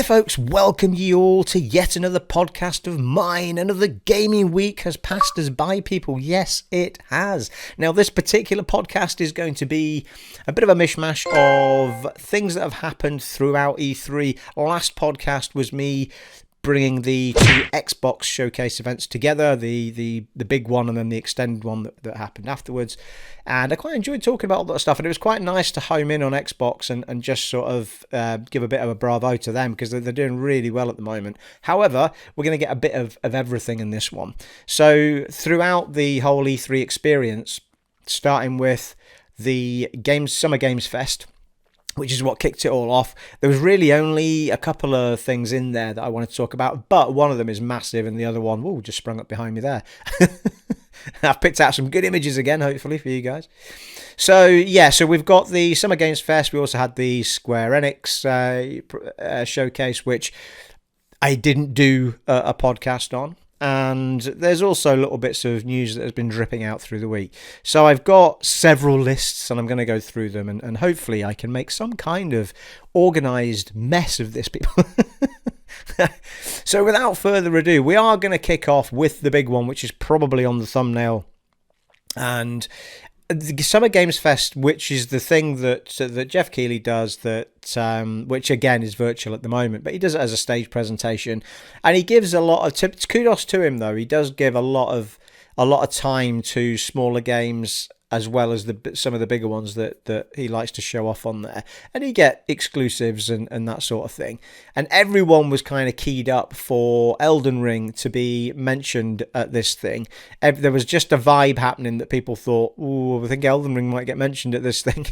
there folks, welcome you all to yet another podcast of mine. Another gaming week has passed us by, people. Yes, it has. Now this particular podcast is going to be a bit of a mishmash of things that have happened throughout E3. Last podcast was me bringing the two Xbox showcase events together, the big one and then the extended one that happened afterwards. And I quite enjoyed talking about all that stuff, and it was quite nice to home in on Xbox and just sort of give a bit of a bravo to them, because they're doing really well at the moment. However, we're going to get a bit of everything in this one. So throughout the whole E3 experience, starting with the Summer Games Fest, which is what kicked it all off. There was really only a couple of things in there that I wanted to talk about, but one of them is massive and the other one, just sprung up behind me there. I've picked out some good images again, hopefully, for you guys. So we've got the Summer Games Fest. We also had the Square Enix showcase, which I didn't do a podcast on. And there's also little bits of news that has been dripping out through the week. So I've got several lists and I'm going to go through them and hopefully I can make some kind of organised mess of this, people. So without further ado, we are going to kick off with the big one, which is probably on the thumbnail. And the Summer Games Fest, which is the thing that Jeff Keighley does, which again is virtual at the moment, but he does it as a stage presentation, and he gives a lot of kudos to him though. He does give a lot of time to smaller games as well as some of the bigger ones that he likes to show off on there, and you get exclusives and that sort of thing. And everyone was kind of keyed up for Elden Ring to be mentioned at this thing. There was just a vibe happening that people thought, I think Elden Ring might get mentioned at this thing.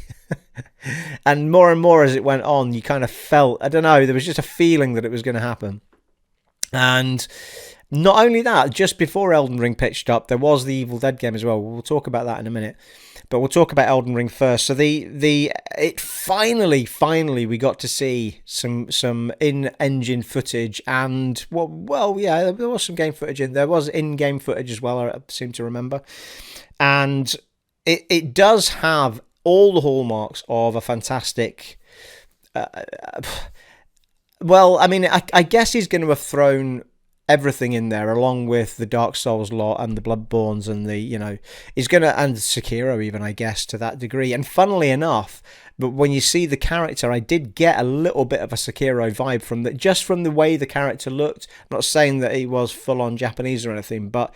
And more as it went on, you kind of felt, I don't know, there was just a feeling that it was going to happen. And not only that, just before Elden Ring pitched up, there was the Evil Dead game as well. We'll talk about that in a minute, but we'll talk about Elden Ring first. So it finally we got to see some in-engine footage, and there was some game footage there was in-game footage as well, I seem to remember, and it does have all the hallmarks of a fantastic. I guess he's going to have thrown everything in there, along with the Dark Souls lot and the Bloodborns and he's going to, and Sekiro even, I guess, to that degree. And funnily enough, but when you see the character, I did get a little bit of a Sekiro vibe from the way the character looked. I'm not saying that he was full on Japanese or anything, but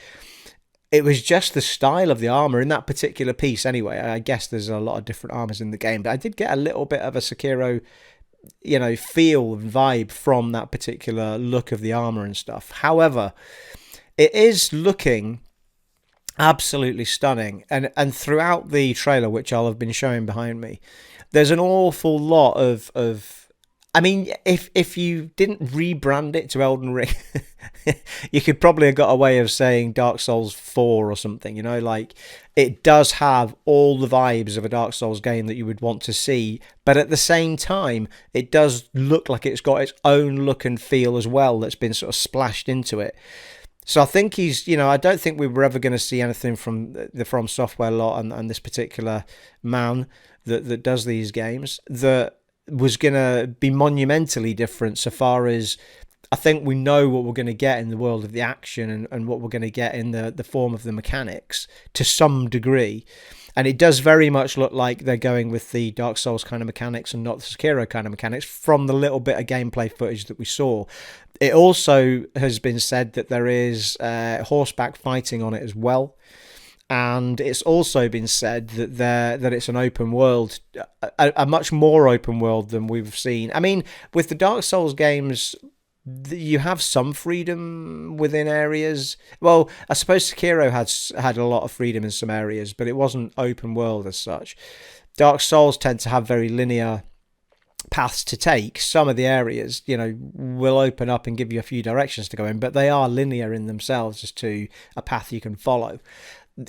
it was just the style of the armor in that particular piece. Anyway, I guess there's a lot of different armors in the game, but I did get a little bit of a Sekiro feel and vibe from that particular look of the armor and stuff. However, it is looking absolutely stunning, and throughout the trailer, which I'll have been showing behind me, there's an awful lot of if you didn't rebrand it to Elden Ring, you could probably have got a way of saying Dark Souls 4 or something, it does have all the vibes of a Dark Souls game that you would want to see, but at the same time, it does look like it's got its own look and feel as well that's been sort of splashed into it. So I think I don't think we were ever going to see anything from the From Software lot and this particular man that does these games that was going to be monumentally different, so far as I think we know what we're going to get in the world of the action and what we're going to get in the form of the mechanics to some degree. And it does very much look like they're going with the Dark Souls kind of mechanics and not the Sekiro kind of mechanics from the little bit of gameplay footage that we saw. It also has been said that there is horseback fighting on it as well. And it's also been said that it's an open world, a much more open world than we've seen. I mean, with the Dark Souls games, you have some freedom within areas. Well, I suppose Sekiro had a lot of freedom in some areas, but it wasn't open world as such. Dark Souls tend to have very linear paths to take. Some of the areas, will open up and give you a few directions to go in, but they are linear in themselves as to a path you can follow.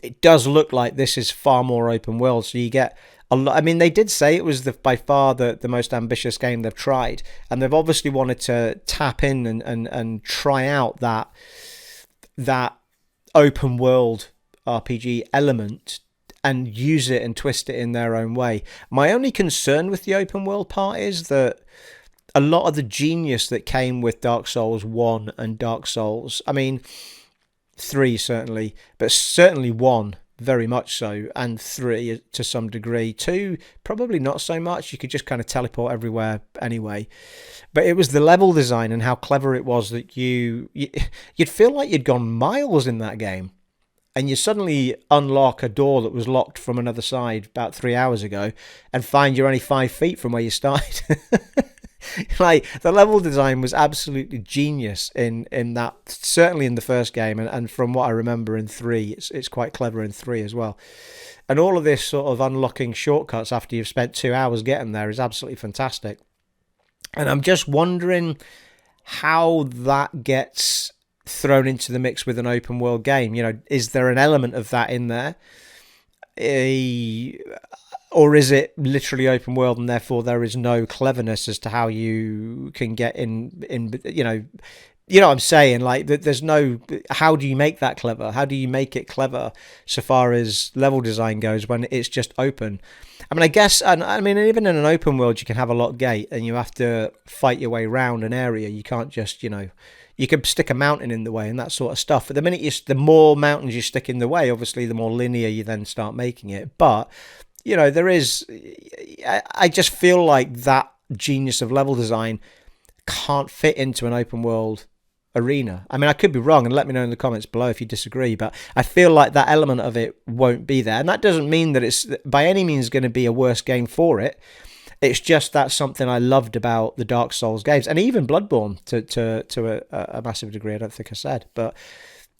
It does look like this is far more open world, so you get a lot. I mean, they did say it was by far the most ambitious game they've tried, and they've obviously wanted to tap in and try out that open world RPG element and use it and twist it in their own way. My only concern with the open world part is that a lot of the genius that came with Dark Souls 1 and Dark Souls, I mean, 3 certainly, but certainly 1 very much so, and 3 to some degree. 2 probably not so much. You could just kind of teleport everywhere anyway. But it was the level design and how clever it was that you'd feel like you'd gone miles in that game, and you suddenly unlock a door that was locked from another side about 3 hours ago, and find you're only 5 feet from where you started. Like, the level design was absolutely genius in that, certainly in the first game, and from what I remember in 3, it's quite clever in 3 as well. And all of this sort of unlocking shortcuts after you've spent 2 hours getting there is absolutely fantastic. And I'm just wondering how that gets thrown into the mix with an open world game. You know, is there an element of that in there? Or is it literally open world and therefore there is no cleverness as to how you can get in you know what I'm saying? Like, there's no, how do you make that clever? How do you make it clever so far as level design goes when it's just open? I mean, I guess, and I mean, even in an open world, you can have a locked gate and you have to fight your way around an area. You can't just, you can stick a mountain in the way and that sort of stuff. But the more mountains you stick in the way, obviously, the more linear you then start making it. But there is, I just feel like that genius of level design can't fit into an open world arena. I mean, I could be wrong, and let me know in the comments below if you disagree, but I feel like that element of it won't be there. And that doesn't mean that it's by any means going to be a worse game for it. It's just that's something I loved about the Dark Souls games, and even Bloodborne to a massive degree. I don't think I said, but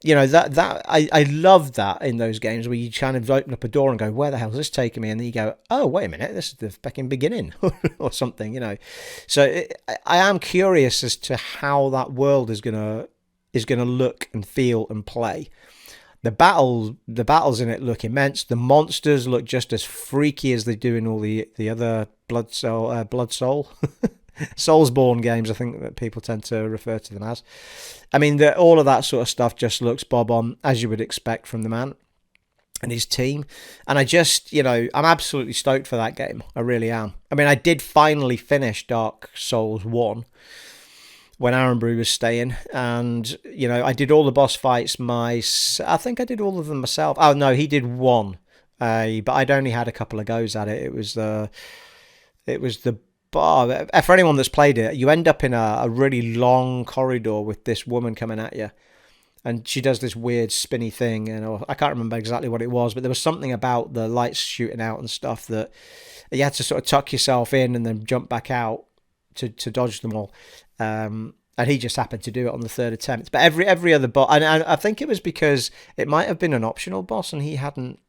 that I love that in those games where you kind of open up a door and go, where the hell is this taking me? And then you go, oh, wait a minute, this is the fucking beginning or something, So I am curious as to how that world is gonna look and feel and play. The battles in it look immense. The monsters look just as freaky as they do in all the other Blood Soul Soulsborne games, I think that people tend to refer to them as. I mean, all of that sort of stuff just looks bob on, as you would expect from the man and his team. And I just, I'm absolutely stoked for that game. I really am. I mean, I did finally finish Dark Souls 1 when Aaron Brew was staying. And, I did all the boss fights I think I did all of them myself. Oh, no, he did one. But I'd only had a couple of goes at it. It was the for anyone that's played it, you end up in a really long corridor with this woman coming at you, and she does this weird spinny thing, and I can't remember exactly what it was, but there was something about the lights shooting out and stuff that you had to sort of tuck yourself in and then jump back out to dodge them all, and he just happened to do it on the third attempt. But every other boss, and I think it was because it might have been an optional boss and he hadn't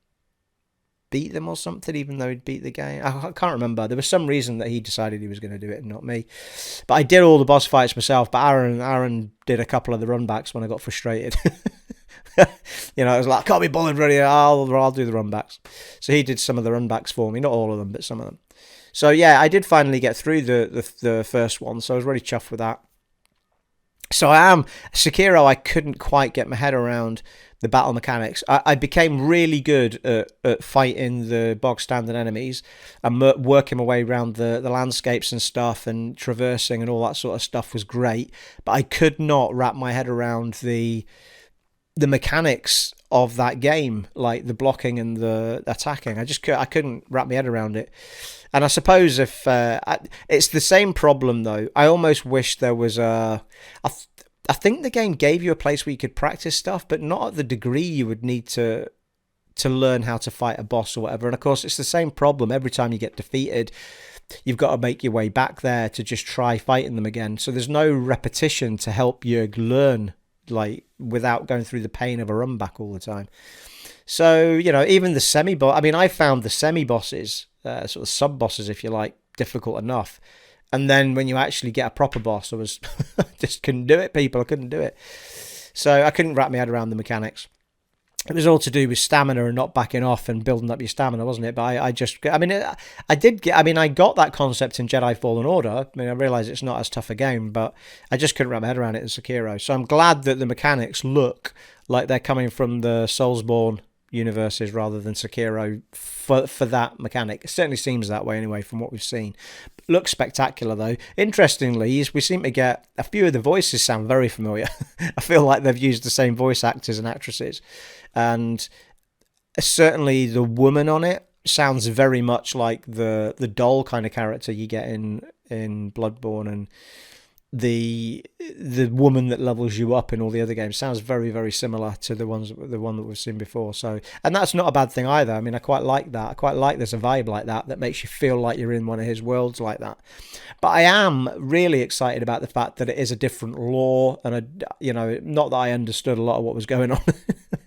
beat them or something, even though he'd beat the game. I can't remember. There was some reason that he decided he was going to do it and not me. But I did all the boss fights myself, but Aaron did a couple of the runbacks when I got frustrated. I was like, can't be bothered really, I'll do the runbacks. So he did some of the runbacks for me, not all of them, but some of them. So yeah, I did finally get through the first one, so I was really chuffed with that. So Sekiro, I couldn't quite get my head around the battle mechanics. I became really good at fighting the bog standard enemies and working my way around the landscapes and stuff, and traversing and all that sort of stuff was great. But I could not wrap my head around the mechanics of that game, like the blocking and the attacking. I couldn't wrap my head around it. And I suppose if it's the same problem though, I almost wish there was I think the game gave you a place where you could practice stuff, but not at the degree you would need to learn how to fight a boss or whatever. And of course, it's the same problem every time you get defeated. You've got to make your way back there to just try fighting them again. So there's no repetition to help you learn, like, without going through the pain of a run back all the time. So, even the semi-boss, I mean, I found the semi-bosses, sort of sub-bosses, if you like, difficult enough. And then when you actually get a proper boss, I was just couldn't do it, people. I couldn't do it. So I couldn't wrap my head around the mechanics. It was all to do with stamina and not backing off and building up your stamina, wasn't it? But I got that concept in Jedi Fallen Order. I mean, I realise it's not as tough a game, but I just couldn't wrap my head around it in Sekiro. So I'm glad that the mechanics look like they're coming from the Soulsborne universes rather than Sekiro for that mechanic. It certainly seems that way anyway from what we've seen. Looks spectacular though. Interestingly, we seem to get a few of the voices sound very familiar. I feel like they've used the same voice actors and actresses, and certainly the woman on it sounds very much like the doll kind of character you get in Bloodborne, and the woman that levels you up in all the other games sounds very, very similar to the one that we've seen before. So, and that's not a bad thing either. I mean, I quite like that. I quite like there's a vibe like that makes you feel like you're in one of his worlds like that. But I am really excited about the fact that it is a different lore, and not that I understood a lot of what was going on.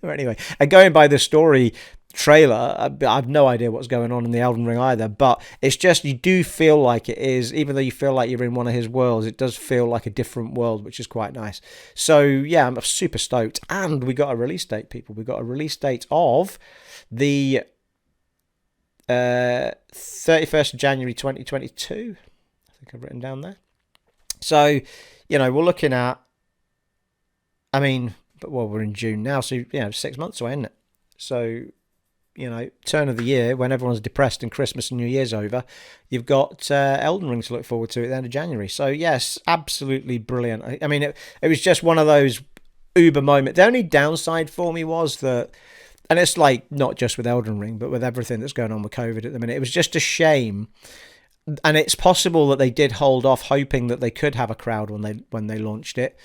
Anyway, and going by the story trailer, I have no idea what's going on in the Elden Ring either, but it's just, you do feel like it is, even though you feel like you're in one of his worlds, it does feel like a different world, which is quite nice. So yeah, I'm super stoked. And we got a release date, people. We got a release date of the 31st of January 2022. I think I've written down there. So, we're looking at, we're in June now, so 6 months away, isn't it? So, turn of the year, when everyone's depressed and Christmas and New Year's over, you've got Elden Ring to look forward to at the end of January. So, yes, absolutely brilliant. I mean, it was just one of those uber moments. The only downside for me was that, and it's like not just with Elden Ring, but with everything that's going on with COVID at the minute, it was just a shame. And it's possible that they did hold off, hoping that they could have a crowd when they launched it.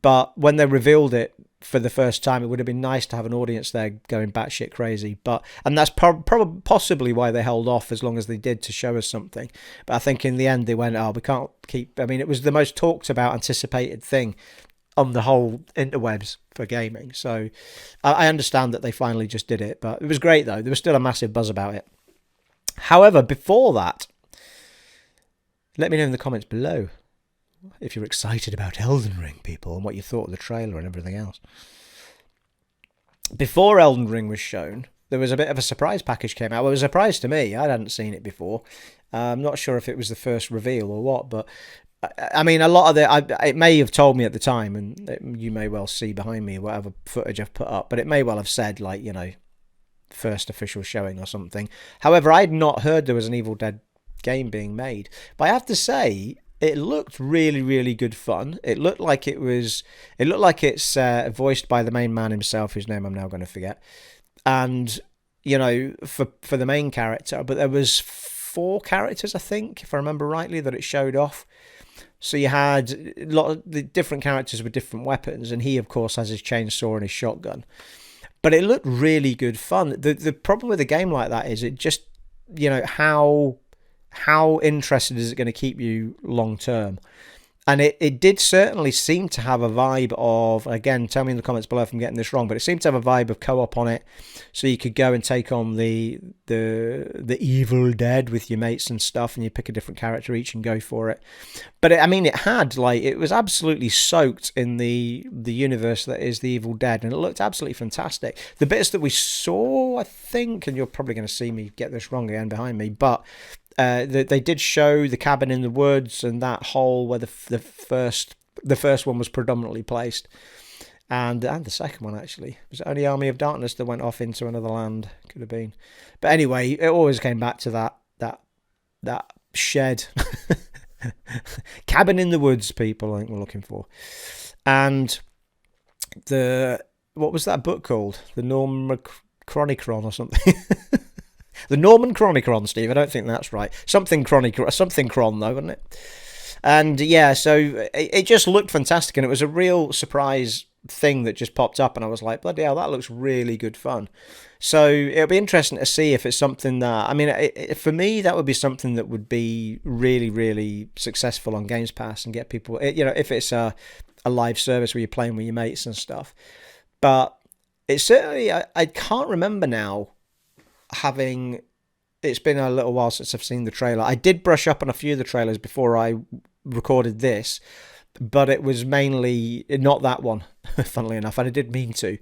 But when they revealed it for the first time, it would have been nice to have an audience there going batshit crazy. And that's possibly why they held off as long as they did, to show us something. But I think in the end they went, we can't keep. I mean, it was the most talked about, anticipated thing on the whole interwebs for gaming. So I understand that they finally just did it, but it was great though. There was still a massive buzz about it. However, before that, let me know in the comments below if you're excited about Elden Ring, people, and what you thought of the trailer and everything else. Before Elden Ring was shown, there was a bit of a surprise package came out. Well, it was a surprise to me. I hadn't seen it before. I'm not sure if it was the first reveal or what, but I mean, a lot of it may have told me at the time, and you may well see behind me whatever footage I've put up, but it may well have said, like, first official showing or something. However, I'd not heard there was an Evil Dead game being made. But I have to say, it looked really, really good fun. It looked like it's voiced by the main man himself, whose name I'm now going to forget. And, for the main character, but there was 4 characters, I think, if I remember rightly, that it showed off. So you had a lot of the different characters with different weapons, and he, of course, has his chainsaw and his shotgun. But it looked really good fun. The problem with a game like that is it just, how interested is it going to keep you long term? And it did certainly seem to have a vibe of, again, tell me in the comments below if I'm getting this wrong, but it seemed to have a vibe of co-op on it. So you could go and take on the Evil Dead with your mates and stuff, and you pick a different character each and go for it. But it was absolutely soaked in the universe that is the Evil Dead, and it looked absolutely fantastic. The bits that we saw, I think, and you're probably going to see me get this wrong again behind me, but they did show the cabin in the woods and that hole where the first one was predominantly placed, and the second one actually was it only Army of Darkness that went off into another land. Could have been, but anyway, it always came back to that shed cabin in the woods. People, I think we're looking for, and what was that book called? The Norman Chronicron or something. The Norman Chronicron, Steve. I don't think that's right. Something Chron though, wasn't it? And yeah, so it just looked fantastic, and it was a real surprise thing that just popped up, and I was like, bloody hell, that looks really good fun. So it'll be interesting to see if it's something that, for me, that would be something that would be really, really successful on Games Pass and get people, if it's a live service where you're playing with your mates and stuff. But it's certainly, I can't remember now, it's been a little while since I've seen the trailer. I did brush up on a few of the trailers before I recorded this, but it was mainly not that one, funnily enough, and I did mean to.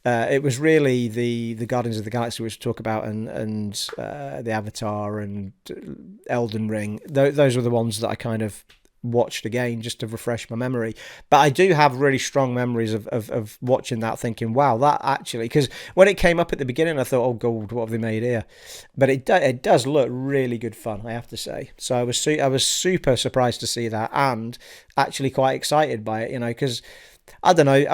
It was really the Guardians of the Galaxy, which we talk about, and the Avatar and Elden Ring. Those were the ones that I kind of watched again just to refresh my memory. But I do have really strong memories of watching that, thinking, wow, that actually, because when it came up at the beginning, I thought, oh god, what have they made here? But it does look really good fun, I have to say. So I was super surprised to see that, and actually quite excited by it, because I don't know.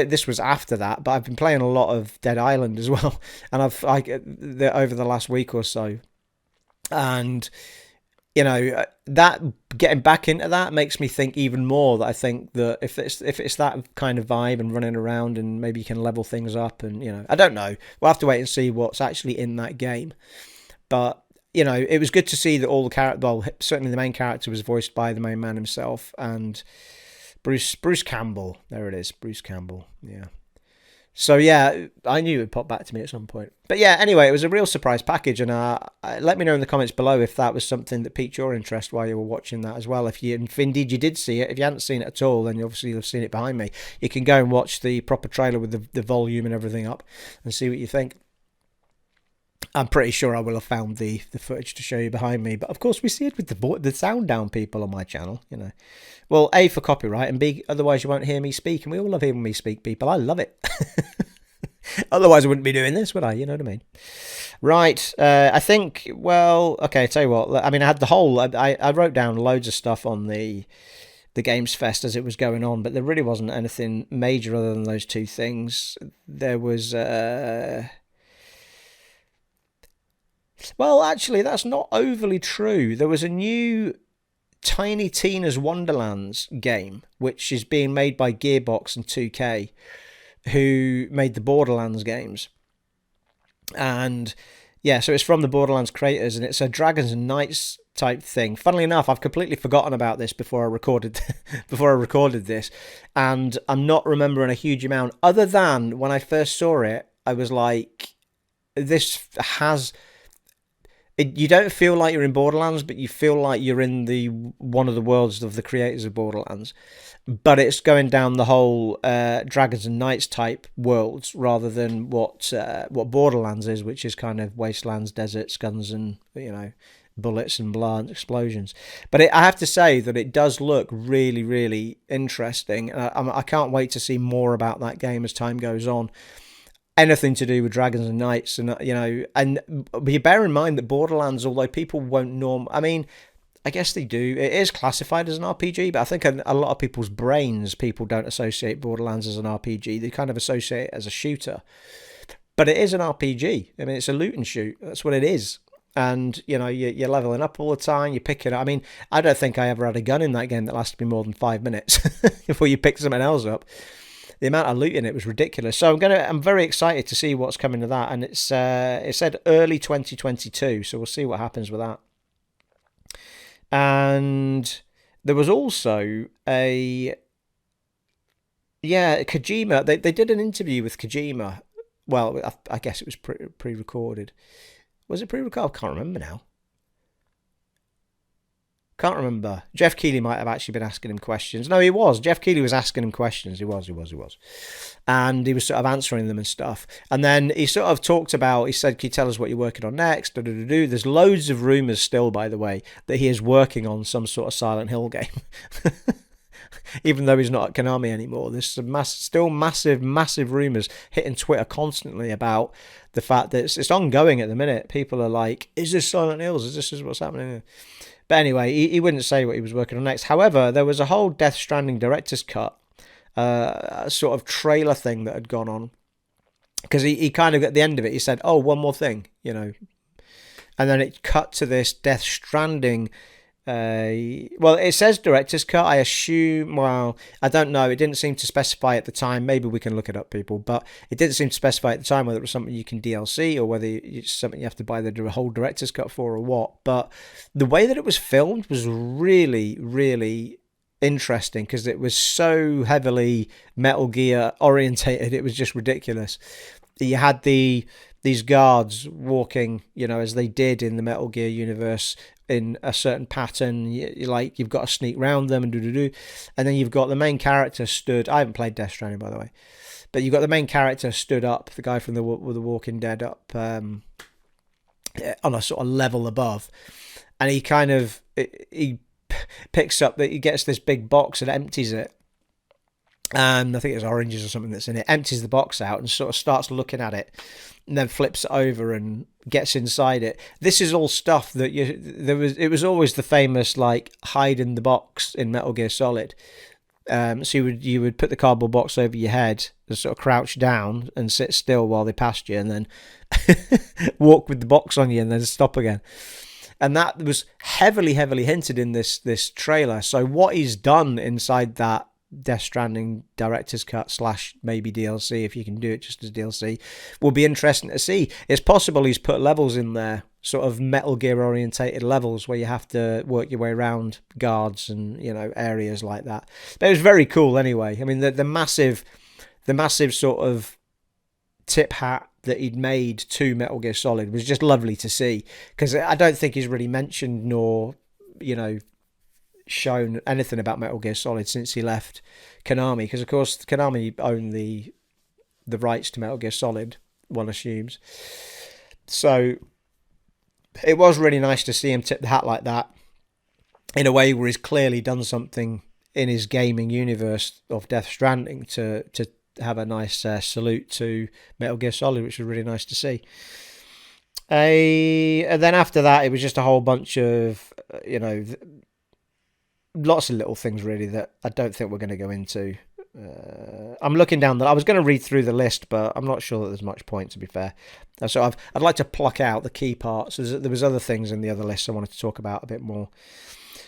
This was after that, but I've been playing a lot of Dead Island as well, and over the last week or so, and that getting back into that makes me think even more that I think that if it's that kind of vibe and running around and maybe you can level things up, and I don't know. We'll have to wait and see what's actually in that game. But it was good to see that all the certainly the main character was voiced by the main man himself, and Bruce Campbell. There it is, Bruce Campbell. Yeah. So yeah, I knew it would pop back to me at some point. But yeah, anyway, it was a real surprise package, and let me know in the comments below if that was something that piqued your interest while you were watching that as well. If indeed you did see it, if you hadn't seen it at all, then you obviously have seen it behind me. You can go and watch the proper trailer with the volume and everything up and see what you think. I'm pretty sure I will have found the footage to show you behind me, but of course we see it with the sound down people on my channel, Well, A, for copyright, and B, otherwise you won't hear me speak, and we all love hearing me speak, people. I love it. Otherwise I wouldn't be doing this, would I? You know what I mean? Right, I think, well, okay, tell you what, I had the whole, I wrote down loads of stuff on the Games Fest as it was going on, but there really wasn't anything major other than those two things. There was... Well, actually, that's not overly true. There was a new Tiny Tina's Wonderlands game, which is being made by Gearbox and 2K, who made the Borderlands games. And yeah, so it's from the Borderlands creators, and it's a Dragons and Knights type thing. Funnily enough, I've completely forgotten about this before I recorded this, and I'm not remembering a huge amount, other than when I first saw it, I was like, this has... You don't feel like you're in Borderlands, but you feel like you're in one of the worlds of the creators of Borderlands. But it's going down the whole Dragons and Knights type worlds rather than what Borderlands is, which is kind of wastelands, deserts, guns, and bullets and blah and explosions. But I have to say that it does look really, really interesting. I can't wait to see more about that game as time goes on. Anything to do with Dragons and Knights, and and you bear in mind that Borderlands, although people won't I guess they do. It is classified as an RPG, but I think a lot of people's brains, people don't associate Borderlands as an RPG. They kind of associate it as a shooter, but it is an RPG. It's a loot and shoot. That's what it is. And you're leveling up all the time. You pick it up. I don't think I ever had a gun in that game that lasted me more than 5 minutes before you pick something else up. The amount of loot in it was ridiculous. So I'm very excited to see what's coming to that. And it said early 2022, so we'll see what happens with that. And there was also Kojima. They did an interview with Kojima. Well, I guess it was pre-recorded. Was it pre-recorded? I can't remember now. Can't remember. Jeff Keighley might have actually been asking him questions. No, he was. Jeff Keighley was asking him questions. He was. And he was sort of answering them and stuff. And then he sort of talked about, he said, can you tell us what you're working on next? There's loads of rumours still, by the way, that he is working on some sort of Silent Hill game. Even though he's not at Konami anymore. There's some still massive rumours hitting Twitter constantly about the fact that it's ongoing at the minute. People are like, is this Silent Hills? Is this what's happening? But anyway, he wouldn't say what he was working on next. However, there was a whole Death Stranding director's cut, a sort of trailer thing that had gone on. Because he kind of, at the end of it, he said, oh, one more thing, And then it cut to this Death Stranding. Well, it says director's cut. I assume, well, I don't know. It didn't seem to specify at the time. Maybe we can look it up, people. But it didn't seem to specify at the time whether it was something you can DLC or whether it's something you have to buy the whole director's cut for or what. But the way that it was filmed was really, really interesting because it was so heavily Metal Gear orientated. It was just ridiculous. You had these guards walking, as they did in the Metal Gear universe in a certain pattern. You've got to sneak round them and and then you've got the main character stood. I haven't played Death Stranding, by the way, but you've got the main character stood up, the guy from the Walking Dead up, on a sort of level above, and he picks up that he gets this big box and empties it. And I think it's oranges or something that's in it, empties the box out and sort of starts looking at it, and then flips it over and gets inside it. This is all stuff that it was always the famous like hide in the box in Metal Gear Solid. So you would put the cardboard box over your head and sort of crouch down and sit still while they passed you, and then walk with the box on you and then stop again. And that was heavily hinted in this trailer. So what he's done inside that Death Stranding director's cut / maybe DLC, if you can do it just as DLC, will be interesting to see. It's possible he's put levels in there, sort of Metal Gear orientated levels where you have to work your way around guards and areas like that. But it was very cool anyway. I mean, the massive sort of tip hat that he'd made to Metal Gear Solid was just lovely to see, because I don't think he's really mentioned nor shown anything about Metal Gear Solid since he left Konami, because of course Konami owned the rights to Metal Gear Solid, one assumes. So it was really nice to see him tip the hat like that, in a way where he's clearly done something in his gaming universe of Death Stranding to have a nice salute to Metal Gear Solid, which was really nice to see. And then after that, it was just a whole bunch of lots of little things really that I don't think we're going to go into. I'm looking down I was going to read through the list, but I'm not sure that there's much point, to be fair. So I'd like to pluck out the key parts. There was other things in the other list I wanted to talk about a bit more.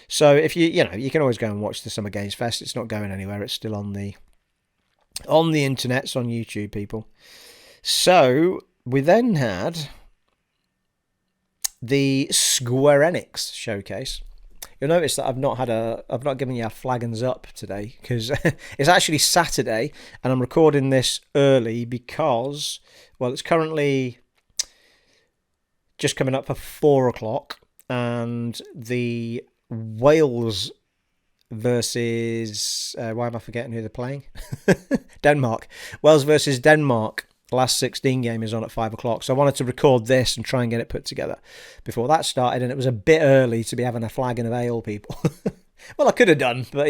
So if you can always go and watch the Summer Games Fest. It's not going anywhere. It's still on the internet. It's on YouTube, people. So we then had the Square Enix showcase. You'll notice that I've not given you a flagons up today, because it's actually Saturday and I'm recording this early because, well, it's currently just coming up for 4:00, and the Wales versus why am I forgetting who they're playing? Denmark. Wales versus Denmark. Last 16 game is on at 5:00, so I wanted to record this and try and get it put together before that started, and it was a bit early to be having a flagon of ale, people. Well, I could have done, but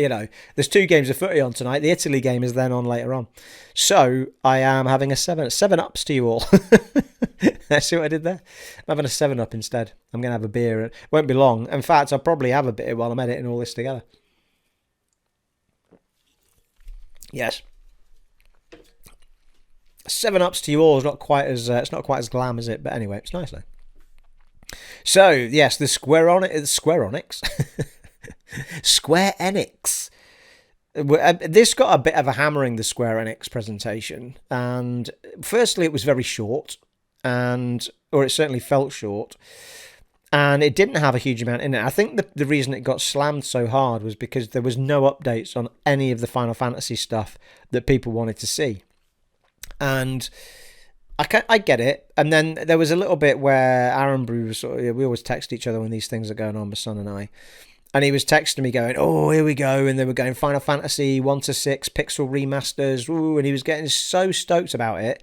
there's 2 games of footy on tonight. The Italy game is then on later on, so I am having a 7-ups to you all. See what I did there? I'm having a 7-up instead. I'm going to have a beer. It won't be long. In fact, I'll probably have a bit while I'm editing all this together. Yes. 7-ups to you all is not quite as it's not quite as glam, is it? But anyway, it's nice though. So yes, the Square Enix. Square Enix. This got a bit of a hammering, the Square Enix presentation, and firstly it was very short, or it certainly felt short, and it didn't have a huge amount in it. I think the reason it got slammed so hard was because there was no updates on any of the Final Fantasy stuff that people wanted to see. And I get it. And then there was a little bit where Aaron Brew was we always text each other when these things are going on, my son and I. And he was texting me going, oh, here we go. And they were going Final Fantasy 1 to 6 pixel remasters. Ooh, and he was getting so stoked about it.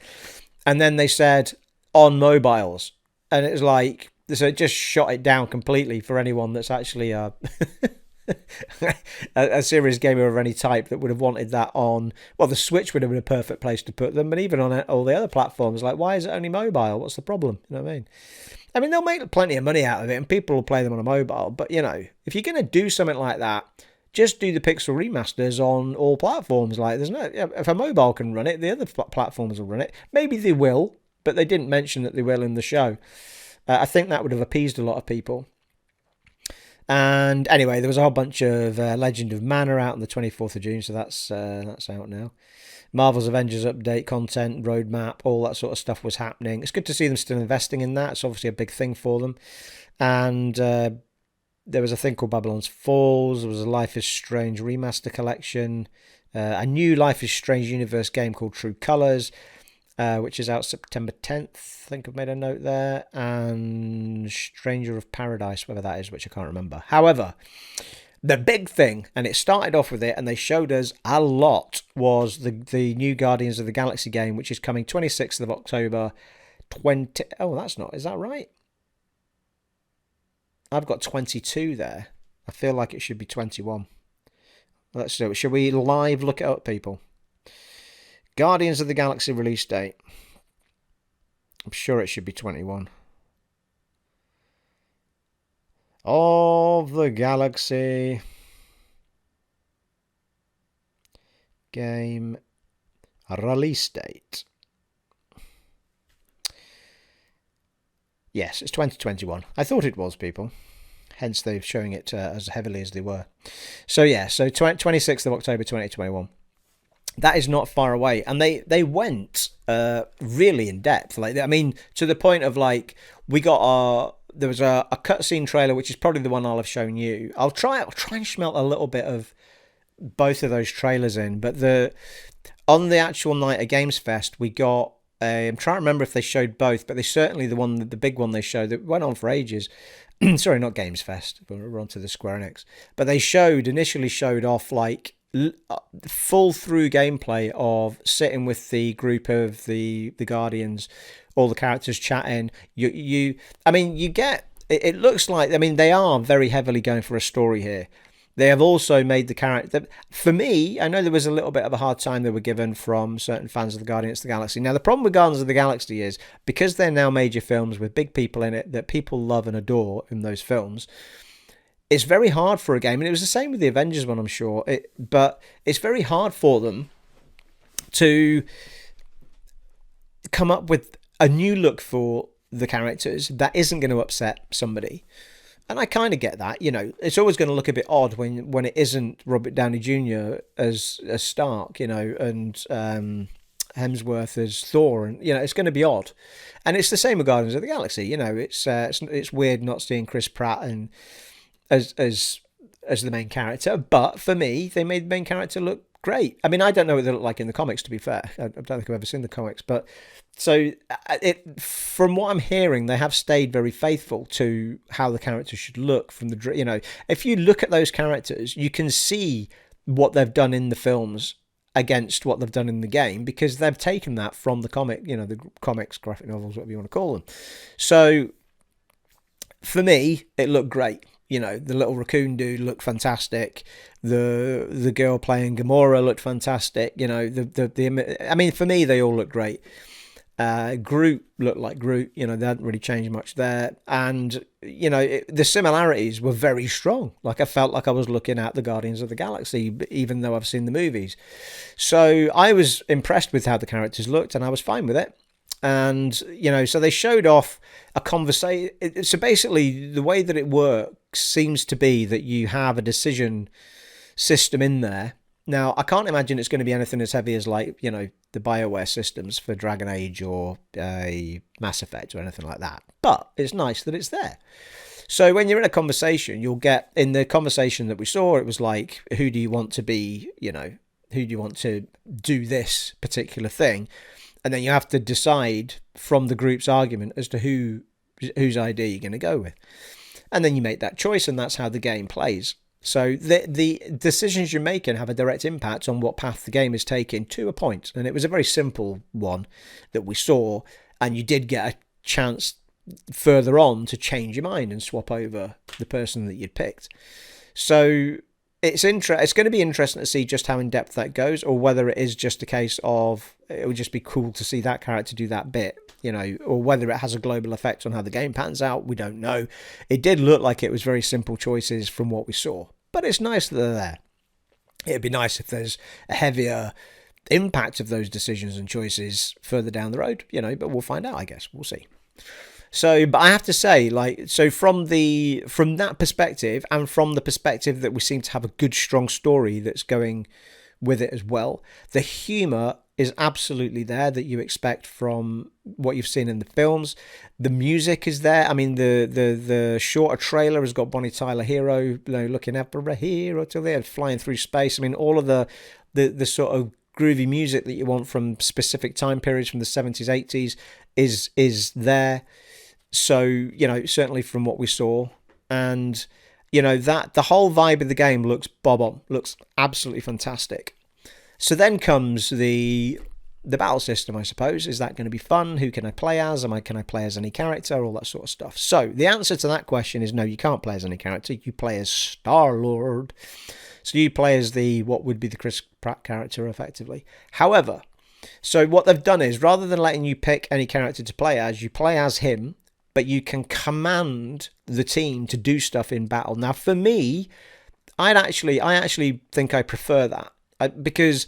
And then they said on mobiles. And it was like, so it just shot it down completely for anyone that's actually a serious gamer of any type that would have wanted that on. Well, the Switch would have been a perfect place to put them, but even on all the other platforms, like, why is it only mobile? What's the problem? You know what I mean? I mean, they'll make plenty of money out of it, and people will play them on a mobile. But if you're going to do something like that, just do the pixel remasters on all platforms. Like, there's no, if a mobile can run it, the other platforms will run it. Maybe they will, but they didn't mention that they will in the show. I think that would have appeased a lot of people. And anyway, there was a whole bunch of Legend of Mana out on the 24th of June, so that's out now. Marvel's Avengers update, content, roadmap, all that sort of stuff was happening. It's good to see them still investing in that. It's obviously a big thing for them. And there was a thing called Babylon's Falls. There was a Life is Strange remaster collection. A new Life is Strange universe game called True Colors, which is out September 10th. I think I've made a note there. And Stranger of Paradise, whatever that is, which I can't remember. However, the big thing, and it started off with it, and they showed us a lot, was the new Guardians of the Galaxy game, which is coming 26th of October. Oh, that's not. Is that right? I've got 22 there. I feel like it should be 21. Let's do it. Should we live look it up, people? Guardians of the Galaxy release date. I'm sure it should be 21. Of the Galaxy game release date. Yes, it's 2021. I thought it was, people. Hence, they're showing it as heavily as they were. So, yeah, so 26th of October 2021. That is not far away. And they went really in depth. Like, I mean, to the point of, like, we got there was a cutscene trailer, which is probably the one I'll have shown you. I'll try and smelt a little bit of both of those trailers in. But on the actual night of Gamescast, we got... I'm trying to remember if they showed both, but they certainly the big one they showed that went on for ages. Sorry, not Gamesfest. We're on to the Square Enix. But they initially showed off like full through gameplay of sitting with the group of the Guardians, all the characters chatting. You get it looks like, I mean, they are very heavily going for a story here. They have also made the character... For me, I know there was a little bit of a hard time they were given from certain fans of the Guardians of the Galaxy. Now, the problem with Guardians of the Galaxy is, because they're now major films with big people in it that people love and adore in those films, it's very hard for a game, and it was the same with the Avengers one, I'm sure, but it's very hard for them to come up with a new look for the characters that isn't going to upset somebody. And I kind of get that, you know. It's always going to look a bit odd when it isn't Robert Downey Jr. as Stark, you know, and Hemsworth as Thor, and you know, it's going to be odd. And it's the same with Guardians of the Galaxy, you know. It's weird not seeing Chris Pratt and as the main character, but for me, they made the main character look great. I mean, I don't know what they look like in the comics, to be fair. I don't think I've ever seen the comics, but so from what I'm hearing, they have stayed very faithful to how the characters should look from the, you know, if you look at those characters, you can see what they've done in the films against what they've done in the game, because they've taken that from the comic, you know, the comics, graphic novels, whatever you want to call them. So for me, it looked great. You know, the little raccoon dude looked fantastic. The girl playing Gamora looked fantastic. You know, I mean, for me, they all look great. Groot looked like Groot. You know, they hadn't really changed much there. And, you know, the similarities were very strong. Like, I felt like I was looking at the Guardians of the Galaxy, even though I've seen the movies. So I was impressed with how the characters looked, and I was fine with it. And, you know, so they showed off a conversation. So basically, the way that it works seems to be that you have a decision system in there. Now, I can't imagine it's going to be anything as heavy as, like, you know, the BioWare systems for Dragon Age or Mass Effect or anything like that. But it's nice that it's there. So when you're in a conversation, you'll get, in the conversation that we saw, it was like, who do you want to be, you know, who do you want to do this particular thing? And then you have to decide from the group's argument as to whose idea you're going to go with. And then you make that choice, and that's how the game plays. So the decisions you're making have a direct impact on what path the game is taking, to a point. And it was a very simple one that we saw, and you did get a chance further on to change your mind and swap over the person that you'd picked. So it's going to be interesting to see just how in depth that goes, or whether it is just a case of it would just be cool to see that character do that bit, you know, or whether it has a global effect on how the game pans out. We don't know. It did look like it was very simple choices from what we saw, but it's nice that they're there. It'd be nice if there's a heavier impact of those decisions and choices further down the road, you know, but we'll find out, I guess. We'll see. So, but I have to say, like, so from that perspective, and from the perspective that we seem to have a good, strong story that's going with it as well, the humour is absolutely there that you expect from what you've seen in the films. The music is there. I mean, the shorter trailer has got Bonnie Tyler Hero, you know, looking up for a hero till the end, flying through space. I mean, all of the sort of groovy music that you want from specific time periods from the 70s, 80s is there. So, you know, certainly from what we saw, and, you know, that the whole vibe of the game looks bob on, looks absolutely fantastic. So then comes the the battle system, I suppose. Is that going to be fun? Who can I play as? Can I play as any character? All that sort of stuff. So the answer to that question is no, you can't play as any character. You play as Star-Lord. So you play as what would be the Chris Pratt character, effectively. However, so what they've done is, rather than letting you pick any character to play as, you play as him, but you can command the team to do stuff in battle. Now, for me, I actually think I prefer that, because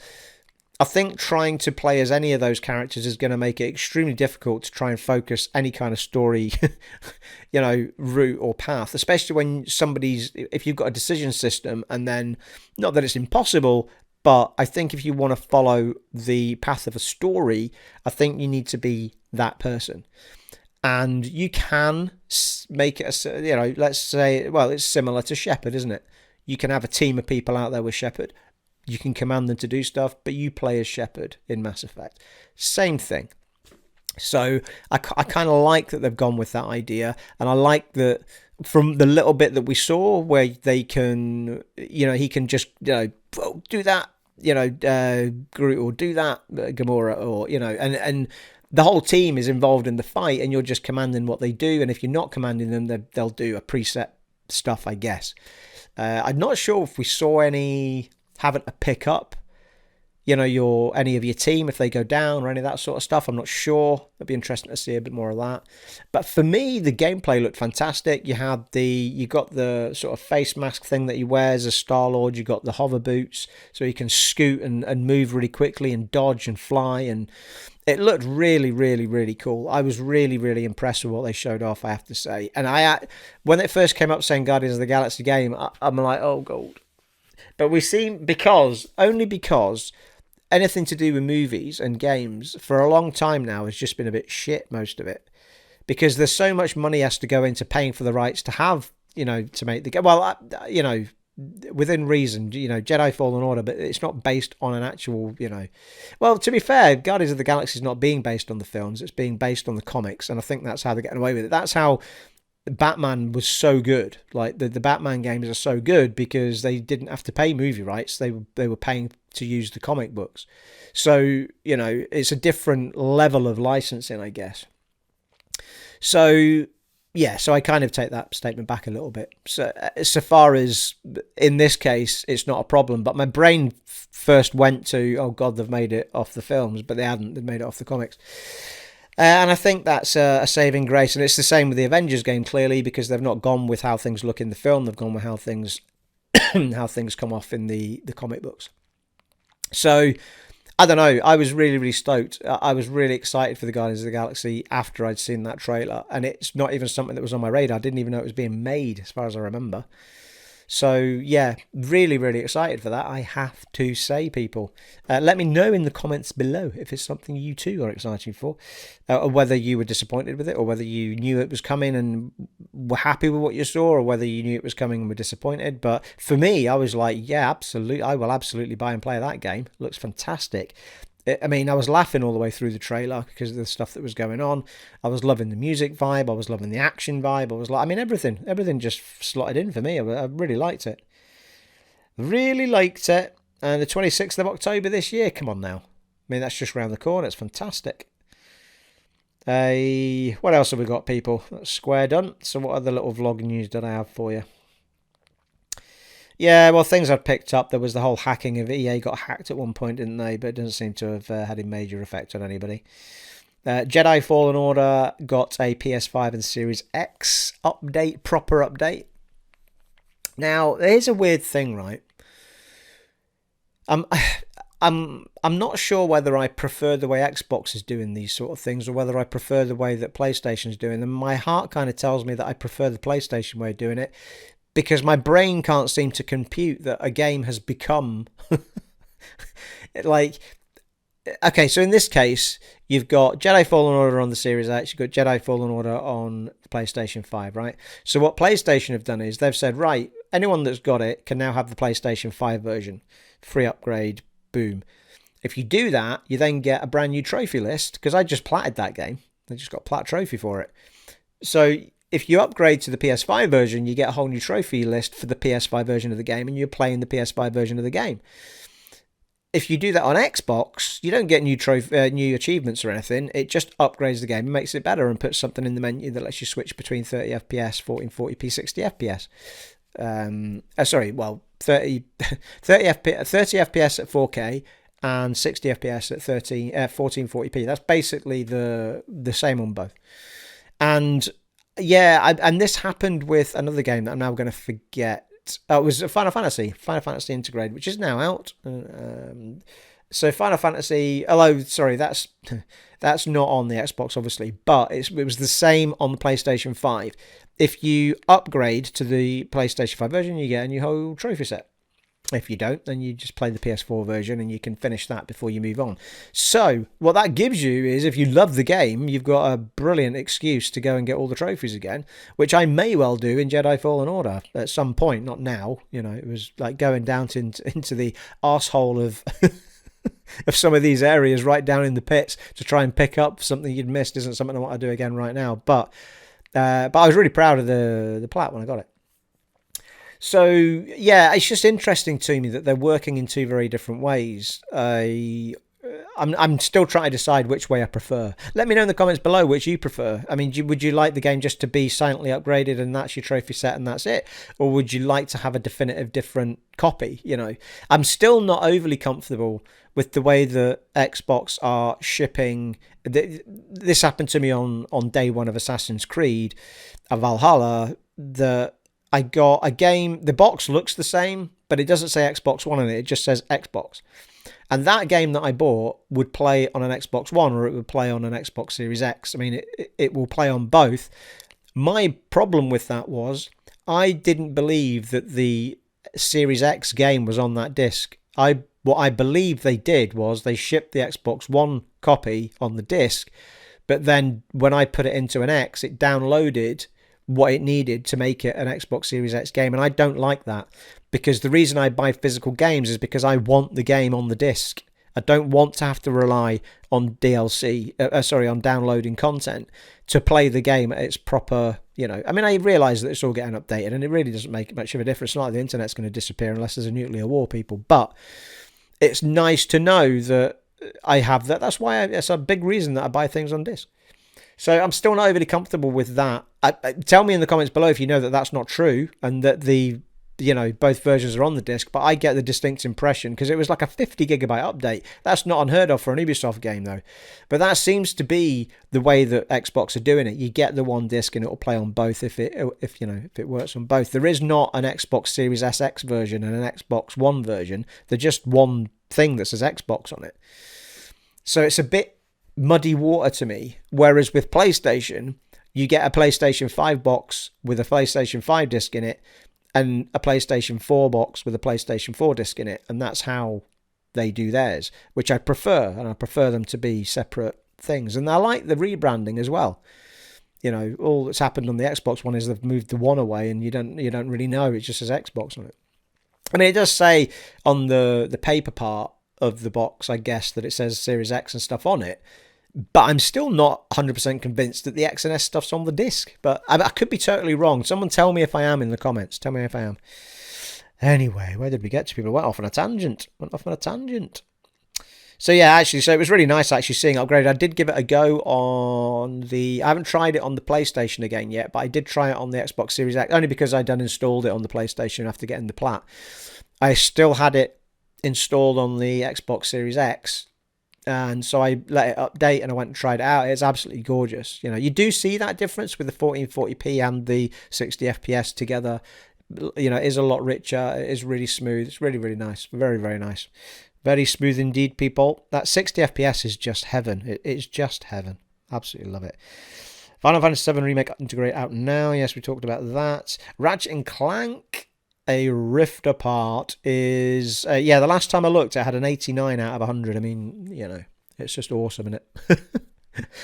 I think trying to play as any of those characters is going to make it extremely difficult to try and focus any kind of story, route or path, especially when if you've got a decision system, and then, not that it's impossible, but I think if you want to follow the path of a story, I think you need to be that person. And you can make it, let's say, well, it's similar to Shepard, isn't it? You can have a team of people out there with Shepard. You can command them to do stuff, but you play as Shepard in Mass Effect. Same thing. So I kind of like that they've gone with that idea, and I like that from the little bit that we saw where they can, he can just, do that, Groot, or do that, Gamora, or, and the whole team is involved in the fight, and you're just commanding what they do, and if you're not commanding them, they'll do a preset stuff, I guess. I'm not sure if we saw any having to pick up, any of your team if they go down, or any of that sort of stuff. I'm not sure. It'd be interesting to see a bit more of that. But for me, the gameplay looked fantastic. You got the sort of face mask thing that he wears as Star-Lord. You got the hover boots, so he can scoot and move really quickly and dodge and fly, and it looked really, really, really cool. I was really, really impressed with what they showed off, I have to say. And when it first came up saying Guardians of the Galaxy game, I'm like, oh, gold. But we seem, only because anything to do with movies and games for a long time now has just been a bit shit, most of it. Because there's so much money has to go into paying for the rights to have, to make the game. Well, within reason, Jedi Fallen Order, but it's not based on an actual, Well, to be fair, Guardians of the Galaxy is not being based on the films. It's being based on the comics. And I think that's how they're getting away with it. That's how Batman was so good. Like the Batman games are so good because they didn't have to pay movie rights. They were paying to use the comic books. So, it's a different level of licensing, I guess. So, yeah, so I kind of take that statement back a little bit. So far as in this case, it's not a problem. But my brain first went to, oh God, they've made it off the films, but they hadn't. They've made it off the comics. And I think that's a saving grace. And it's the same with the Avengers game, clearly, because they've not gone with how things look in the film. They've gone with how things come off in the comic books. So, I don't know. I was really, really stoked. I was really excited for the Guardians of the Galaxy after I'd seen that trailer. And it's not even something that was on my radar. I didn't even know it was being made, as far as I remember. So, yeah, really, really excited for that, I have to say, people. Let me know in the comments below if it's something you too are excited for, or whether you were disappointed with it, or whether you knew it was coming and were happy with what you saw, or whether you knew it was coming and were disappointed. But for me, I was like, yeah, absolutely, I will absolutely buy and play that game. It looks fantastic. I mean, I was laughing all the way through the trailer because of the stuff that was going on. I was loving the music vibe. I was loving the action vibe. Everything just slotted in for me. I really liked it. Really liked it. And the 26th of October this year, come on now. I mean, that's just around the corner. It's fantastic. What else have we got, people? That's Square done. So what other little vlog news did I have for you? Yeah, well, things I've picked up. There was the whole hacking of EA got hacked at one point, didn't they? But it doesn't seem to have had a major effect on anybody. Jedi Fallen Order got a PS5 and Series X update, proper update. Now, here's a weird thing, right? I'm not sure whether I prefer the way Xbox is doing these sort of things or whether I prefer the way that PlayStation's doing them. My heart kind of tells me that I prefer the PlayStation way of doing it, because my brain can't seem to compute that a game has become like, okay, so in this case, you've got Jedi Fallen Order on the Series X, you've got Jedi Fallen Order on the PlayStation 5, right? So what PlayStation have done is they've said, right, anyone that's got it can now have the PlayStation 5 version. Free upgrade, boom. If you do that, you then get a brand new trophy list, because I just platted that game. I just got a plat trophy for it. So if you upgrade to the PS5 version, you get a whole new trophy list for the PS5 version of the game, and you're playing the PS5 version of the game. if you do that on Xbox, you don't get new achievements or anything. It just upgrades the game and makes it better and puts something in the menu that lets you switch between 30 FPS, 1440p, 60 FPS. 30 FPS at 4K and 60 FPS at 1440p. That's basically the same on both. And yeah, and this happened with another game that I'm now going to forget. It was Final Fantasy Integrated, which is now out. So Final Fantasy, although sorry, that's not on the Xbox obviously, but it was the same on the PlayStation 5. If you upgrade to the PlayStation 5 version, you get a new whole trophy set. If you don't, then you just play the PS4 version and you can finish that before you move on. So what that gives you is, if you love the game, you've got a brilliant excuse to go and get all the trophies again, which I may well do in Jedi Fallen Order at some point, not now. You know, it was like going down into the arsehole of of some of these areas, right down in the pits, to try and pick up something you'd missed. Isn't something I want to do again right now. But I was really proud of the plat when I got it. So, yeah, it's just interesting to me that they're working in two very different ways. I'm still trying to decide which way I prefer. Let me know in the comments below which you prefer. I mean, would you like the game just to be silently upgraded and that's your trophy set and that's it? Or would you like to have a definitive different copy? You know, I'm still not overly comfortable with the way that Xbox are shipping. This happened to me on day one of Assassin's Creed, Valhalla, I got a game, the box looks the same, but it doesn't say Xbox One on it, it just says Xbox. And that game that I bought would play on an Xbox One, or it would play on an Xbox Series X. I mean, it will play on both. My problem with that was, I didn't believe that the Series X game was on that disc. What I believe they did was they shipped the Xbox One copy on the disc, but then when I put it into an X, it downloaded what it needed to make it an Xbox Series X game, and I don't like that, because the reason I buy physical games is because I want the game on the disc. I don't want to have to rely on DLC, on downloading content to play the game at its proper, you know. I mean, I realise that it's all getting updated, and it really doesn't make much of a difference. It's not like the internet's going to disappear unless there's a nuclear war, people. But it's nice to know that I have that. That's why it's a big reason that I buy things on disc. So I'm still not overly comfortable with that. Tell me in the comments below if you know that that's not true and that both versions are on the disc, but I get the distinct impression, because it was like a 50 gigabyte update. That's not unheard of for an Ubisoft game though. But that seems to be the way that Xbox are doing it. You get the one disc and it will play on both if it works on both. There is not an Xbox Series SX version and an Xbox One version. They're just one thing that says Xbox on it. So it's a bit muddy water to me, whereas with PlayStation, you get a PlayStation 5 box with a PlayStation 5 disc in it and a PlayStation 4 box with a PlayStation 4 disc in it, and that's how they do theirs, which I prefer, and I prefer them to be separate things. And I like the rebranding as well. You know, all that's happened on the Xbox One is they've moved the One away, and you don't really know, it just says Xbox on it. I mean, it does say on the paper part of the box, I guess, that it says Series X and stuff on it, but I'm still not 100% convinced that the X and S stuff's on the disc. But I could be totally wrong. Someone tell me if I am in the comments. Tell me if I am. Anyway, where did we get to? People went off on a tangent. So yeah, actually, so it was really nice actually seeing it upgraded. I did give it a go on I haven't tried it on the PlayStation again yet, but I did try it on the Xbox Series X, only because I'd done installed it on the PlayStation after getting the plat. I still had it installed on the Xbox Series X, and so I let it update and I went and tried it out. It's absolutely gorgeous. You know, you do see that difference with the 1440p and the 60 FPS together. You know, it is a lot richer. It is really smooth. It's really, really nice. Very, very nice. Very smooth indeed, people. That 60 FPS is just heaven. It's just heaven. Absolutely love it. Final Fantasy VII Remake Integrate out now. Yes, we talked about that. Ratchet and Clank, A Rift Apart is... the last time I looked, it had an 89 out of 100. I mean, you know, it's just awesome, isn't it?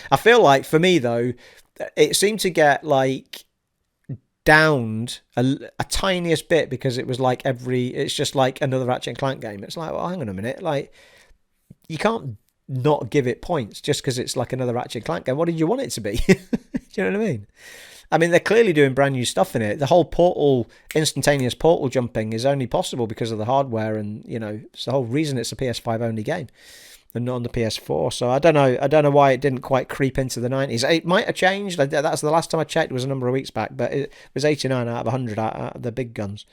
I feel like, for me, though, it seemed to get, like, downed a tiniest bit, because it was like it's just like another Ratchet and Clank game. It's like, well, hang on a minute, like, you can't not give it points just because it's like another Ratchet and Clank game. What did you want it to be? Do you know what I mean? I mean, they're clearly doing brand new stuff in it. The whole instantaneous portal jumping is only possible because of the hardware, and it's the whole reason it's a PS5 only game and not on the PS4. So I don't know why it didn't quite creep into the 90s. It might have changed. That's the last time I checked. It was a number of weeks back, but it was 89 out of 100 out of the big guns.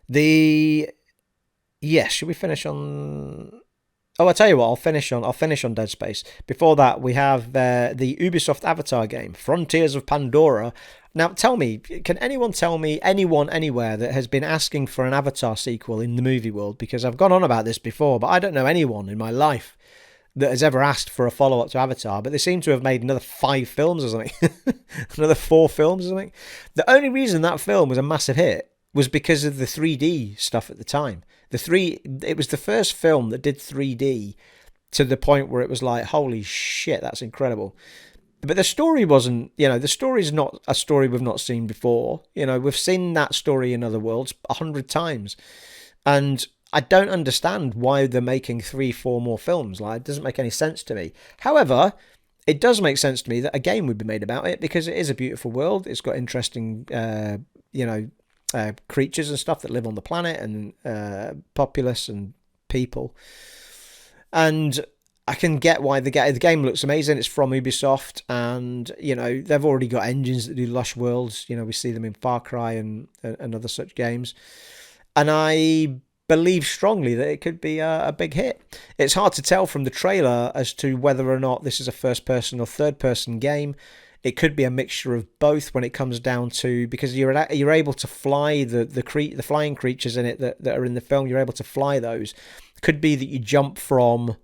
Yes, should we finish on? Oh, I'll tell you what. I'll finish on Dead Space. Before that, we have the Ubisoft Avatar game, Frontiers of Pandora. Now, tell me, can anyone tell me, anyone anywhere that has been asking for an Avatar sequel in the movie world? Because I've gone on about this before, but I don't know anyone in my life that has ever asked for a follow-up to Avatar. But they seem to have made another 5 films or something, another 4 films or something. The only reason that film was a massive hit was because of the 3D stuff at the time. It was the first film that did 3D to the point where it was like, holy shit, that's incredible. But the story wasn't, the story's not a story we've not seen before. We've seen that story in other worlds 100 times. And I don't understand why they're making 3-4 more films. Like, it doesn't make any sense to me. However, it does make sense to me that a game would be made about it because it is a beautiful world. It's got interesting, creatures and stuff that live on the planet, and populace and people. And I can get why the game looks amazing. It's from Ubisoft, and they've already got engines that do lush worlds. We see them in Far Cry and other such games, and I believe strongly that it could be a big hit. It's hard to tell from the trailer as to whether or not this is a first person or third person game. It could be a mixture of both when it comes down to, because you're able to fly the flying creatures in it that are in the film. You're able to fly those. Could be that you jump from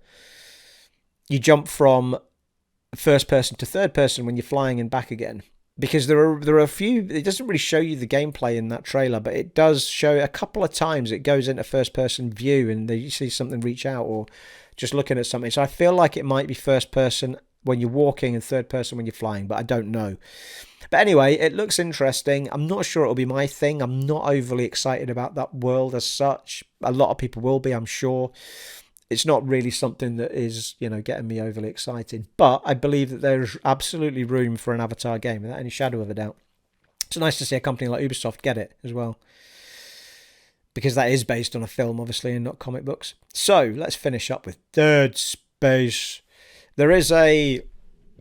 first person to third person when you're flying and back again. Because there are a few. It doesn't really show you the gameplay in that trailer, but it does show a couple of times it goes into first person view and you see something reach out or just looking at something. So I feel like it might be first person when you're walking and third person when you're flying, but I don't know. But anyway, it looks interesting. I'm not sure it'll be my thing. I'm not overly excited about that world as such. A lot of people will be, I'm sure. It's not really something that is, getting me overly excited. But I believe that there's absolutely room for an Avatar game, without any shadow of a doubt. It's nice to see a company like Ubisoft get it as well, because that is based on a film, obviously, and not comic books. So let's finish up with Dead Space. There is a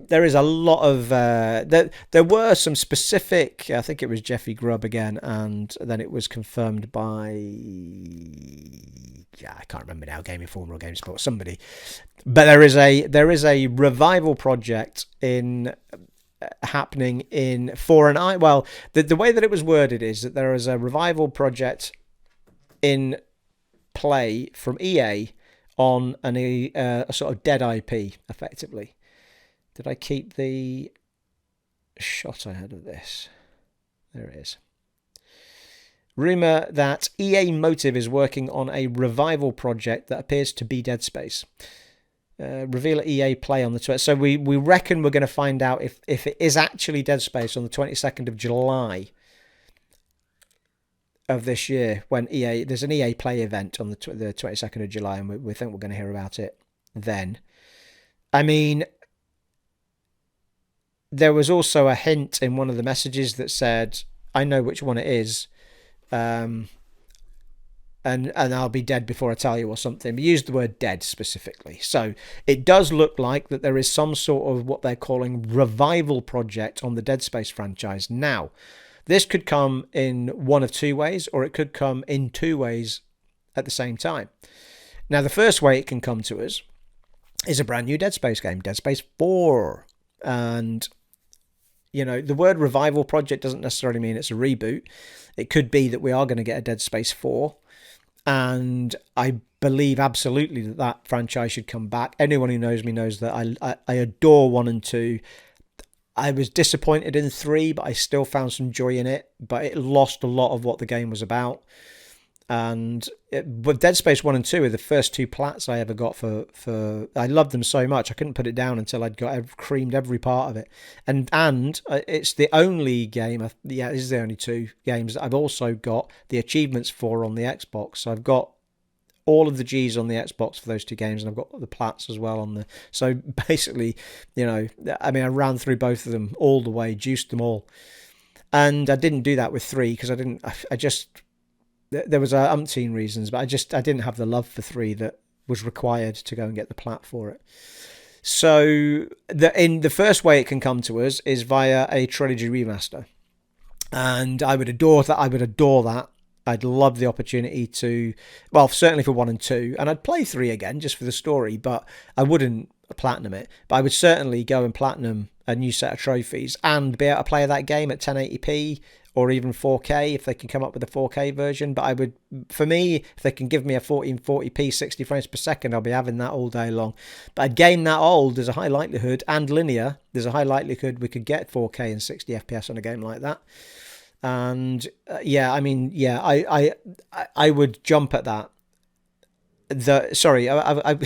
lot of there were some specific. I think it was Jeffy Grubb again, and then it was confirmed by I can't remember now. Game Informer or GameSpot, somebody. But there is a revival project happening the way that it was worded is that there is a revival project in play from EA on a sort of dead IP, effectively. Did I keep the shot I had of this? There it is. Rumour that EA Motive is working on a revival project that appears to be Dead Space. Reveal at EA Play on the 20th. So we reckon we're going to find out if it is actually Dead Space on the 22nd of July of this year, when there's an EA Play event on the 22nd of July, and we think we're going to hear about it then. I mean, there was also a hint in one of the messages that said, I know which one it is, and I'll be dead before I tell you, or something. We used the word dead specifically. So it does look like that there is some sort of what they're calling revival project on the Dead Space franchise. Now, this could come in one of 2 ways, or it could come in 2 ways at the same time. Now, the first way it can come to us is a brand new Dead Space game, Dead Space 4. And, the word revival project doesn't necessarily mean it's a reboot. It could be that we are going to get a Dead Space 4. And I believe absolutely that franchise should come back. Anyone who knows me knows that I adore 1 and 2. I was disappointed in 3, but I still found some joy in it. But it lost a lot of what the game was about. But Dead Space 1 and 2 are the first 2 plats I ever got for I loved them so much I couldn't put it down until I'd creamed every part of it. And it's the only game, this is the only 2 games that I've also got the achievements for on the Xbox. So I've got all of the Gs on the Xbox for those two games, and I've got the Plats as well on the. So basically, I ran through both of them all the way, juiced them all, and I didn't do that with 3 because I just there was umpteen reasons, but I didn't have the love for 3 that was required to go and get the Plat for it. So the first way it can come to us is via a trilogy remaster, and I would adore that. I'd love the opportunity to, well, certainly for 1 and 2, and I'd play 3 again just for the story, but I wouldn't platinum it. But I would certainly go and platinum a new set of trophies and be able to play that game at 1080p or even 4K if they can come up with a 4K version. But for me, if they can give me a 1440p 60 frames per second, I'll be having that all day long. But a game that old, there's a high likelihood, and linear, there's a high likelihood we could get 4K and 60 FPS on a game like that. And I would jump at that. I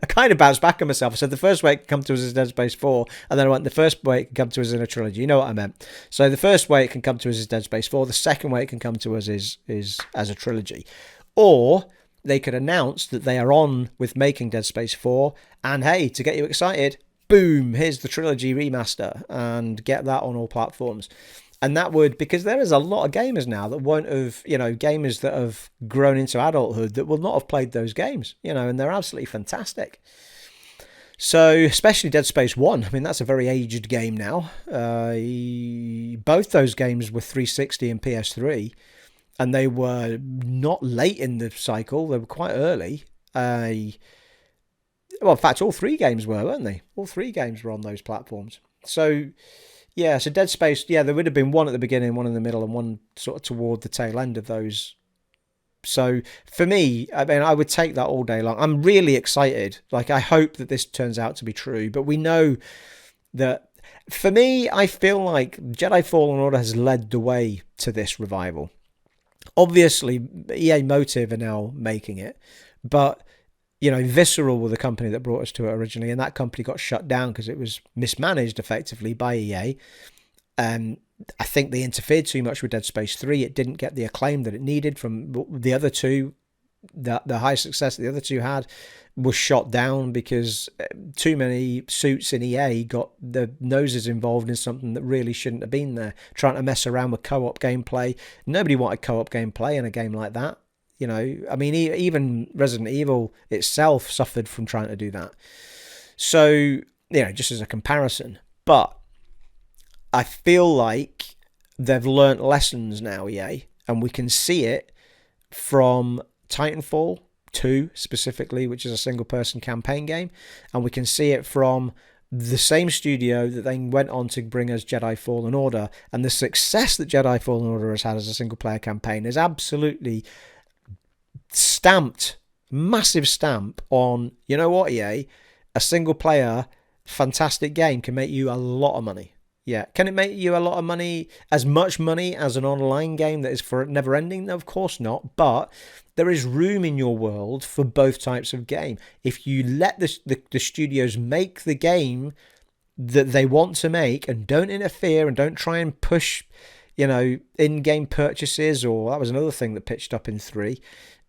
kind of bounced back on myself. I said the first way it can come to us is Dead Space 4, and then I went the first way it can come to us in a trilogy. You know what I meant. So the first way it can come to us is Dead Space 4. The second way it can come to us is as a trilogy. Or they could announce that they are on with making Dead Space 4, and hey, to get you excited, boom, here's the trilogy remaster, and get that on all platforms. And that would, because there is a lot of gamers now that won't have, gamers that have grown into adulthood that will not have played those games, and they're absolutely fantastic. So, especially Dead Space 1, I mean, that's a very aged game now. Both those games were 360 and PS3, and they were not late in the cycle, they were quite early. Well, in fact, all 3 games were, weren't they? All 3 games were on those platforms. So, yeah, so Dead Space, there would have been 1 at the beginning, 1 in the middle, and 1 sort of toward the tail end of those. So for me, I mean, I would take that all day long. I'm really excited. Like, I hope that this turns out to be true. But we know that, for me, I feel like Jedi Fallen Order has led the way to this revival. Obviously, EA Motive are now making it. But, Visceral were the company that brought us to it originally, and that company got shut down because it was mismanaged effectively by EA. I think they interfered too much with Dead Space 3. It didn't get the acclaim that it needed from the other two. The high success that the other two had was shot down because too many suits in EA got their noses involved in something that really shouldn't have been there, trying to mess around with co-op gameplay. Nobody wanted co-op gameplay in a game like that. I mean, even Resident Evil itself suffered from trying to do that. So, just as a comparison. But I feel like they've learnt lessons now, EA, and we can see it from Titanfall 2 specifically, which is a single-person campaign game, and we can see it from the same studio that then went on to bring us Jedi Fallen Order, and the success that Jedi Fallen Order has had as a single-player campaign is absolutely stamped, massive stamp on, you know what, EA, a single-player fantastic game can make you a lot of money. Yeah, can it make you a lot of money, as much money as an online game that is for never ending? No, of course not, but there is room in your world for both types of game. If you let the studios make the game that they want to make and don't interfere and don't try and push, in-game purchases, or that was another thing that pitched up in 3,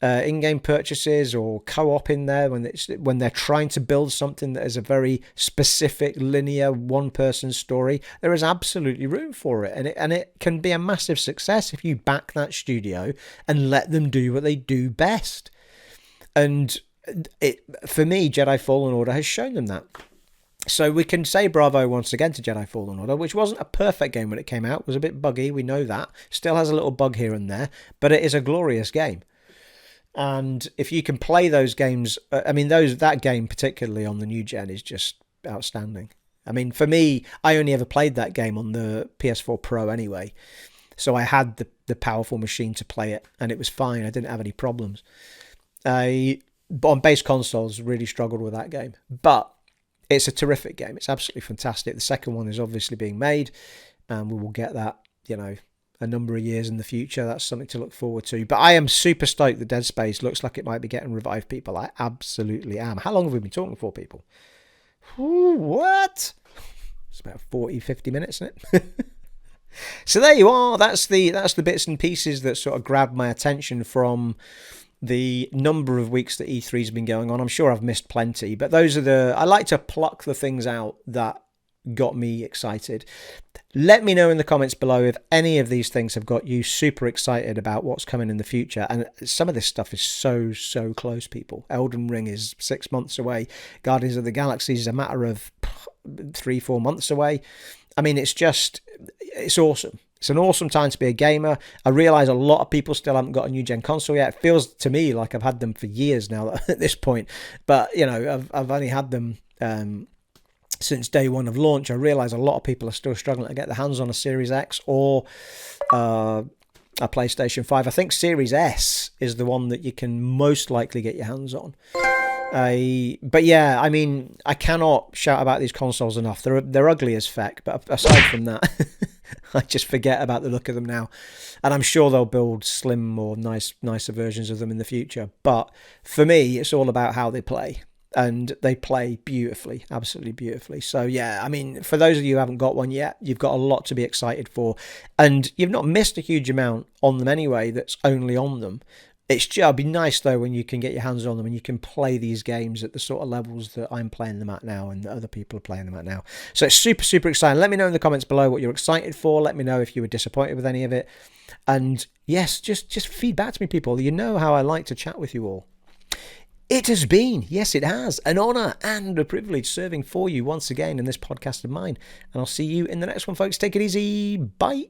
in-game purchases or co-op in there when they're trying to build something that is a very specific linear one-person story, there is absolutely room for it, and it can be a massive success if you back that studio and let them do what they do best. And for me, Jedi Fallen Order has shown them that. So we can say bravo once again to Jedi Fallen Order, which wasn't a perfect game when it came out. It was a bit buggy, we know that. Still has a little bug here and there, but it is a glorious game. And if you can play those games, that game particularly on the new gen is just outstanding. I mean, for me, I only ever played that game on the PS4 Pro anyway. So I had the powerful machine to play it, and it was fine. I didn't have any problems. But on base consoles, really struggled with that game. But it's a terrific game. It's absolutely fantastic. The second one is obviously being made, and we will get that, a number of years in the future. That's something to look forward to. But I am super stoked that Dead Space looks like it might be getting revived, people. I absolutely am. How long have we been talking for, people? Ooh, what? It's about 40, 50 minutes, isn't it? So there you are. That's the bits and pieces that sort of grabbed my attention from the number of weeks that E3's been going on. I'm sure I've missed plenty, but those are I like to pluck the things out that got me excited. Let me know in the comments below if any of these things have got you super excited about what's coming in the future. And some of this stuff is so close, people. Elden Ring is 6 months away. Guardians of the Galaxy is a matter of 3-4 months away. I mean, it's awesome. It's an awesome time to be a gamer. I realise a lot of people still haven't got a new gen console yet. It feels to me like I've had them for years now at this point. But, you know, I've only had them since day one of launch. I realise a lot of people are still struggling to get their hands on a Series X or a PlayStation 5. I think Series S is the one that you can most likely get your hands on. But yeah, I mean, I cannot shout about these consoles enough. They're ugly as feck, but aside from that, I just forget about the look of them now. And I'm sure they'll build slim or nicer versions of them in the future. But for me, it's all about how they play. And they play beautifully, absolutely beautifully. So yeah, I mean, for those of you who haven't got one yet, you've got a lot to be excited for. And you've not missed a huge amount on them anyway that's only on them. It'd be nice though when you can get your hands on them and you can play these games at the sort of levels that I'm playing them at now and that other people are playing them at now. So it's super exciting. Let me know in the comments below what you're excited for. Let me know if you were disappointed with any of it. And yes, just feedback to me, people. You know how I like to chat with you all. It has been, yes it has, an honour and a privilege serving for you once again in this podcast of mine. And I'll see you in the next one, folks. Take it easy. Bye.